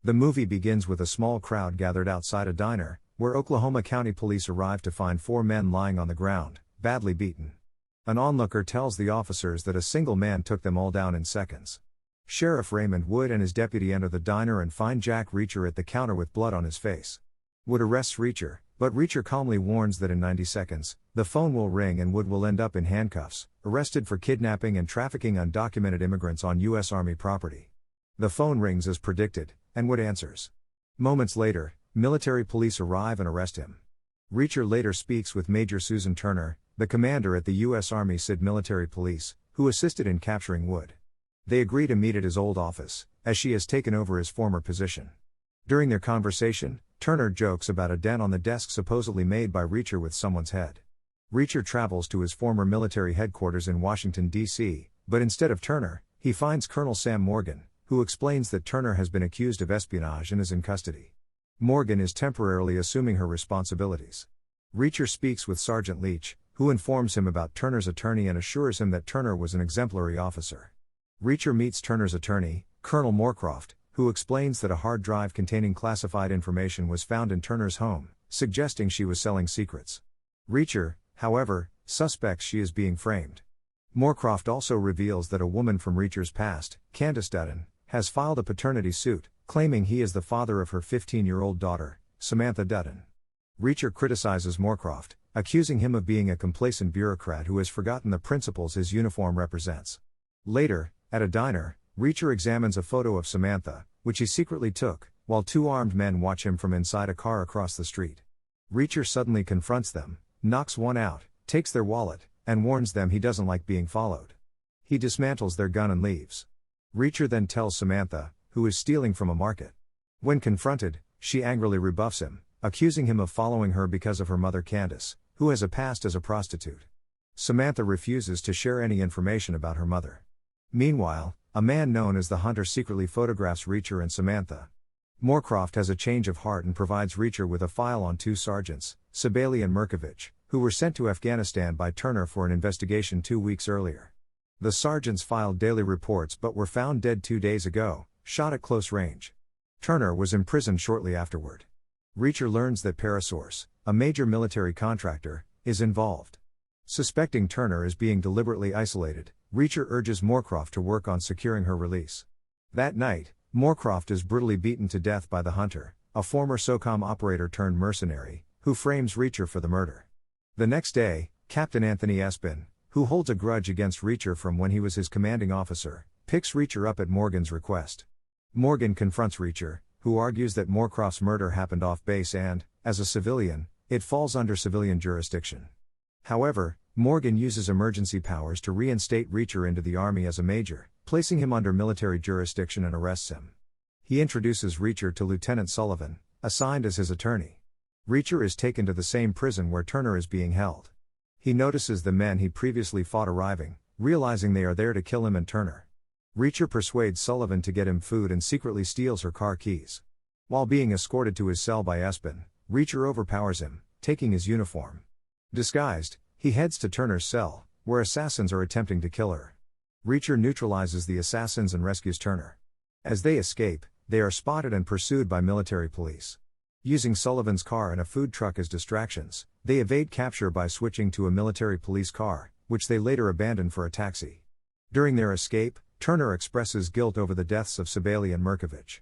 The movie begins with a small crowd gathered outside a diner, where Oklahoma County Police arrive to find 4 men lying on the ground, badly beaten. An onlooker tells the officers that a single man took them all down in seconds. Sheriff Raymond Wood and his deputy enter the diner and find Jack Reacher at the counter with blood on his face. Wood arrests Reacher, but Reacher calmly warns that in 90 seconds, the phone will ring and Wood will end up in handcuffs, arrested for kidnapping and trafficking undocumented immigrants on U.S. Army property. The phone rings as predicted, and Wood answers. Moments later, military police arrive and arrest him. Reacher later speaks with Major Susan Turner, the commander at the U.S. Army SID military police, who assisted in capturing Wood. They agree to meet at his old office, as she has taken over his former position. During their conversation, Turner jokes about a dent on the desk supposedly made by Reacher with someone's head. Reacher travels to his former military headquarters in Washington, D.C., but instead of Turner, he finds Colonel Sam Morgan, who explains that Turner has been accused of espionage and is in custody. Morgan is temporarily assuming her responsibilities. Reacher speaks with Sergeant Leach, who informs him about Turner's attorney and assures him that Turner was an exemplary officer. Reacher meets Turner's attorney, Colonel Moorcroft, who explains that a hard drive containing classified information was found in Turner's home, suggesting she was selling secrets. Reacher, however, suspects she is being framed. Moorcroft also reveals that a woman from Reacher's past, Candace Dutton, has filed a paternity suit, claiming he is the father of her 15-year-old daughter, Samantha Dutton. Reacher criticizes Moorcroft, accusing him of being a complacent bureaucrat who has forgotten the principles his uniform represents. Later, at a diner, Reacher examines a photo of Samantha, which he secretly took, while 2 armed men watch him from inside a car across the street. Reacher suddenly confronts them, knocks one out, takes their wallet, and warns them he doesn't like being followed. He dismantles their gun and leaves. Reacher then tells Samantha, who is stealing from a market. When confronted, she angrily rebuffs him, accusing him of following her because of her mother Candace, who has a past as a prostitute. Samantha refuses to share any information about her mother. Meanwhile, a man known as the Hunter secretly photographs Reacher and Samantha. Moorcroft has a change of heart and provides Reacher with a file on 2 sergeants, Sabali and Merkovich, who were sent to Afghanistan by Turner for an investigation 2 weeks earlier. The sergeants filed daily reports but were found dead 2 days ago, shot at close range. Turner was imprisoned shortly afterward. Reacher learns that Parasource, a major military contractor, is involved. Suspecting Turner is being deliberately isolated, Reacher urges Moorcroft to work on securing her release. That night, Moorcroft is brutally beaten to death by the Hunter, a former SOCOM operator turned mercenary, who frames Reacher for the murder. The next day, Captain Anthony Espin, who holds a grudge against Reacher from when he was his commanding officer, picks Reacher up at Morgan's request. Morgan confronts Reacher, who argues that Moorcroft's murder happened off base and, as a civilian, it falls under civilian jurisdiction. However, Morgan uses emergency powers to reinstate Reacher into the Army as a major, placing him under military jurisdiction and arrests him. He introduces Reacher to Lieutenant Sullivan, assigned as his attorney. Reacher is taken to the same prison where Turner is being held. He notices the men he previously fought arriving, realizing they are there to kill him and Turner. Reacher persuades Sullivan to get him food and secretly steals her car keys. While being escorted to his cell by Espin, Reacher overpowers him, taking his uniform. Disguised, he heads to Turner's cell, where assassins are attempting to kill her. Reacher neutralizes the assassins and rescues Turner. As they escape, they are spotted and pursued by military police. Using Sullivan's car and a food truck as distractions, they evade capture by switching to a military police car, which they later abandon for a taxi. During their escape, Turner expresses guilt over the deaths of Sabali and Merkovich.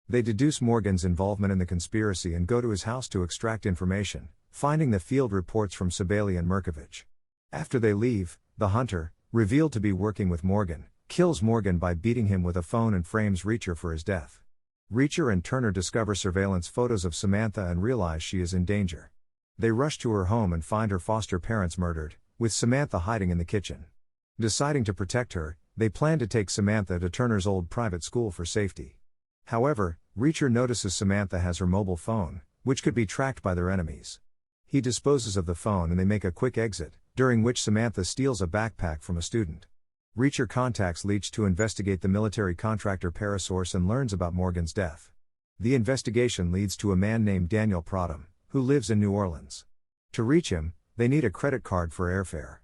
They deduce Morgan's involvement in the conspiracy and go to his house to extract information, finding the field reports from Sabali and Merkovich. After they leave, the Hunter, revealed to be working with Morgan, kills Morgan by beating him with a phone and frames Reacher for his death. Reacher and Turner discover surveillance photos of Samantha and realize she is in danger. They rush to her home and find her foster parents murdered, with Samantha hiding in the kitchen. Deciding to protect her, they plan to take Samantha to Turner's old private school for safety. However, Reacher notices Samantha has her mobile phone, which could be tracked by their enemies. He disposes of the phone and they make a quick exit, during which Samantha steals a backpack from a student. Reacher contacts Leach to investigate the military contractor Parasource and learns about Morgan's death. The investigation leads to a man named Daniel Prodham, who lives in New Orleans. To reach him, they need a credit card for airfare.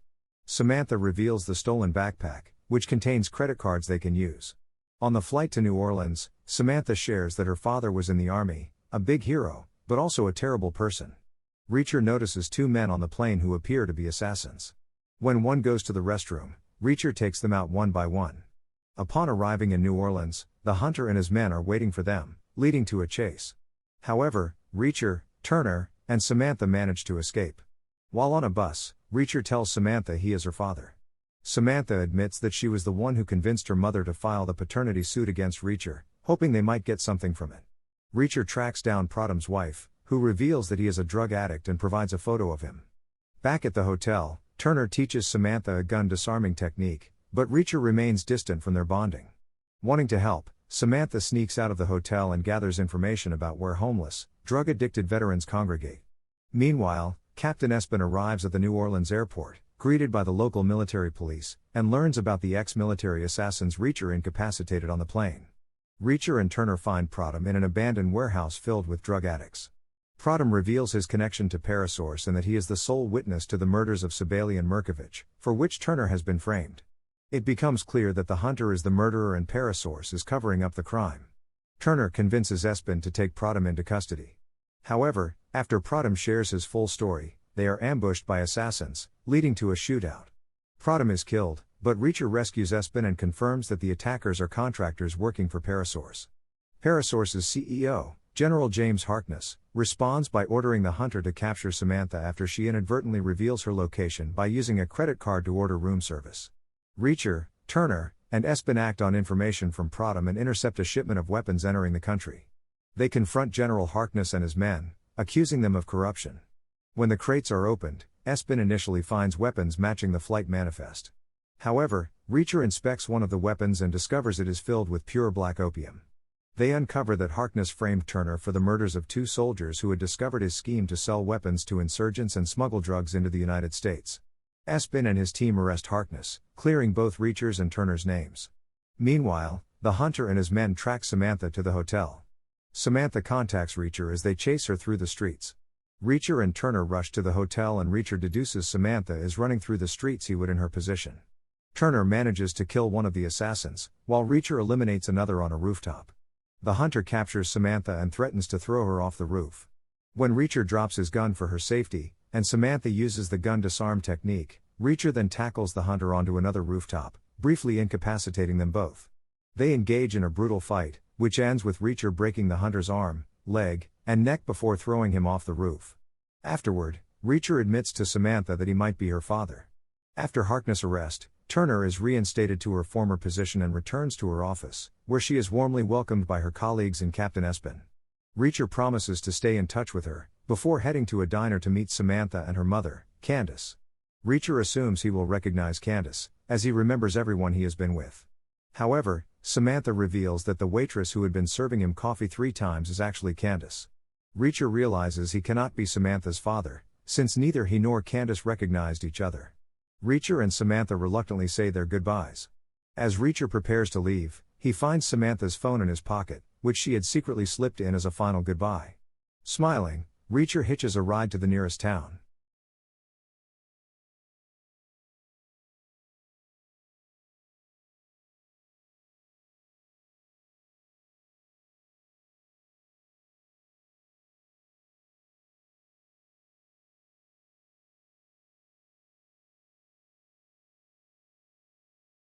Samantha reveals the stolen backpack, which contains credit cards they can use. On the flight to New Orleans, Samantha shares that her father was in the army, a big hero, but also a terrible person. Reacher notices two men on the plane who appear to be assassins. When one goes to the restroom, Reacher takes them out one by one. Upon arriving in New Orleans, the hunter and his men are waiting for them, leading to a chase. However, Reacher, Turner, and Samantha manage to escape. While on a bus, Reacher tells Samantha he is her father. Samantha admits that she was the one who convinced her mother to file the paternity suit against Reacher, hoping they might get something from it. Reacher tracks down Prodham's wife, who reveals that he is a drug addict and provides a photo of him. Back at the hotel, Turner teaches Samantha a gun disarming technique, but Reacher remains distant from their bonding. Wanting to help, Samantha sneaks out of the hotel and gathers information about where homeless, drug-addicted veterans congregate. Meanwhile, Captain Espin arrives at the New Orleans airport, greeted by the local military police, and learns about the ex-military assassins Reacher incapacitated on the plane. Reacher and Turner find Prodham in an abandoned warehouse filled with drug addicts. Prodham reveals his connection to Parasource and that he is the sole witness to the murders of Sabely and Merkovich, for which Turner has been framed. It becomes clear that the hunter is the murderer and Parasource is covering up the crime. Turner convinces Espin to take Prodham into custody. However, after Prodham shares his full story, they are ambushed by assassins, leading to a shootout. Prodham is killed, but Reacher rescues Espin and confirms that the attackers are contractors working for Parasource. Parasource's CEO, General James Harkness, responds by ordering the hunter to capture Samantha after she inadvertently reveals her location by using a credit card to order room service. Reacher, Turner, and Espin act on information from Prodham and intercept a shipment of weapons entering the country. They confront General Harkness and his men, accusing them of corruption. When the crates are opened, Espin initially finds weapons matching the flight manifest. However, Reacher inspects one of the weapons and discovers it is filled with pure black opium. They uncover that Harkness framed Turner for the murders of two soldiers who had discovered his scheme to sell weapons to insurgents and smuggle drugs into the United States. Espin and his team arrest Harkness, clearing both Reacher's and Turner's names. Meanwhile, the hunter and his men track Samantha to the hotel. Samantha contacts Reacher as they chase her through the streets. Reacher and Turner rush to the hotel and Reacher deduces Samantha is running through the streets he would in her position. Turner manages to kill one of the assassins, while Reacher eliminates another on a rooftop. The hunter captures Samantha and threatens to throw her off the roof. When Reacher drops his gun for her safety, and Samantha uses the gun disarm technique, Reacher then tackles the hunter onto another rooftop, briefly incapacitating them both. They engage in a brutal fight, which ends with Reacher breaking the hunter's arm, leg, and neck before throwing him off the roof. Afterward, Reacher admits to Samantha that he might be her father. After Harkness' arrest, Turner is reinstated to her former position and returns to her office, where she is warmly welcomed by her colleagues and Captain Espin. Reacher promises to stay in touch with her, before heading to a diner to meet Samantha and her mother, Candace. Reacher assumes he will recognize Candace, as he remembers everyone he has been with. However, Samantha reveals that the waitress who had been serving him coffee 3 times is actually Candace. Reacher realizes he cannot be Samantha's father, since neither he nor Candace recognized each other. Reacher and Samantha reluctantly say their goodbyes. As Reacher prepares to leave, he finds Samantha's phone in his pocket, which she had secretly slipped in as a final goodbye. Smiling, Reacher hitches a ride to the nearest town.